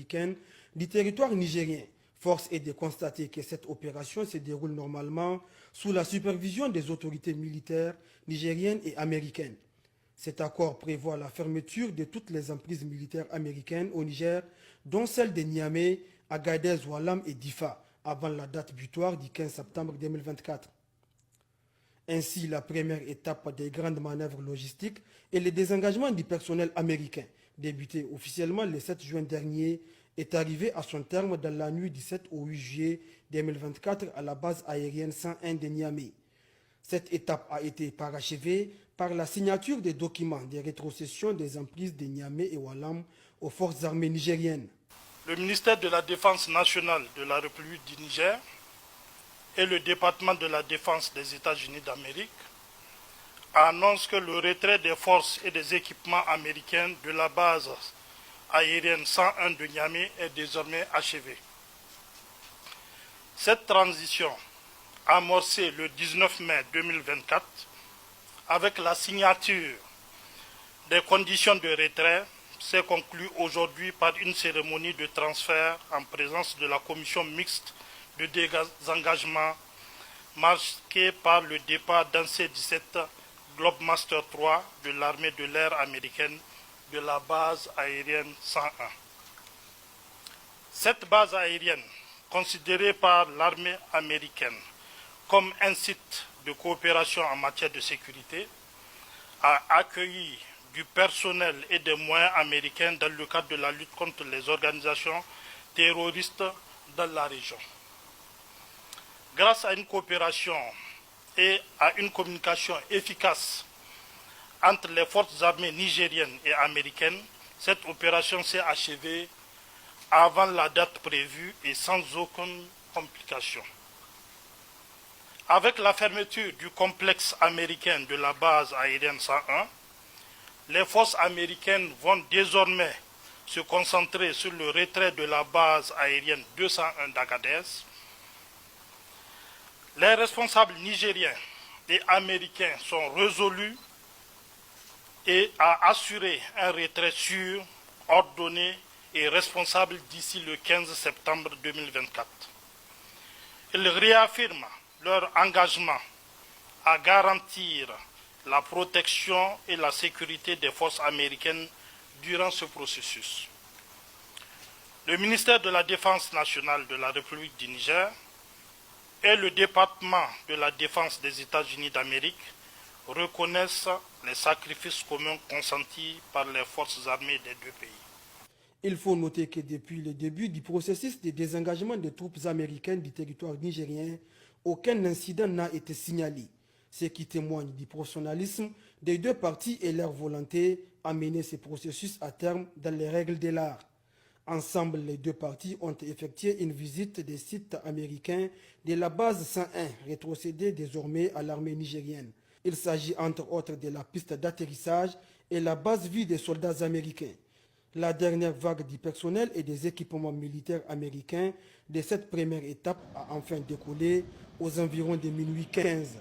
américaine du territoire nigérien. Force est de constater que cette opération se déroule normalement sous la supervision des autorités militaires nigériennes et américaines. Cet accord prévoit la fermeture de toutes les emprises militaires américaines au Niger, dont celles de Niamey, Agadez, Oualam et Difa, avant la date butoir du 15 septembre 2024. Ainsi, la première étape des grandes manœuvres logistiques et le désengagement du personnel américain, débuté officiellement le 7 juin dernier, est arrivé à son terme dans la nuit du 7 au 8 juillet 2024 à la base aérienne 101 de Niamey. Cette étape a été parachevée par la signature des documents de rétrocession des emprises de Niamey et Oualam aux forces armées nigériennes. Le ministère de la Défense nationale de la République du Niger et le département de la Défense des États-Unis d'Amérique annoncent que le retrait des forces et des équipements américains de la base aérienne 101 de Niamey est désormais achevée. Cette transition, amorcée le 19 mai 2024, avec la signature des conditions de retrait, s'est conclue aujourd'hui par une cérémonie de transfert en présence de la commission mixte de désengagement marquée par le départ d'un C-17 Globemaster 3 de l'armée de l'air américaine de la base aérienne 101. Cette base aérienne, considérée par l'armée américaine comme un site de coopération en matière de sécurité, a accueilli du personnel et des moyens américains dans le cadre de la lutte contre les organisations terroristes dans la région. Grâce à une coopération et à une communication efficace entre les forces armées nigériennes et américaines, cette opération s'est achevée avant la date prévue et sans aucune complication. Avec la fermeture du complexe américain de la base aérienne 101, les forces américaines vont désormais se concentrer sur le retrait de la base aérienne 201 d'Agadez. Les responsables nigériens et américains sont résolus et à assurer un retrait sûr, ordonné et responsable d'ici le 15 septembre 2024. Ils réaffirment leur engagement à garantir la protection et la sécurité des forces américaines durant ce processus. Le ministère de la Défense nationale de la République du Niger et le département de la Défense des États-Unis d'Amérique reconnaissent les sacrifices communs consentis par les forces armées des deux pays. Il faut noter que depuis le début du processus de désengagement des troupes américaines du territoire nigérien, aucun incident n'a été signalé, ce qui témoigne du professionnalisme des deux parties et leur volonté à mener ce processus à terme dans les règles de l'art. Ensemble, les deux parties ont effectué une visite des sites américains de la base 101, rétrocédée désormais à l'armée nigérienne. Il s'agit entre autres de la piste d'atterrissage et la base vide des soldats américains. La dernière vague du personnel et des équipements militaires américains de cette première étape a enfin décollé aux environs de minuit 15.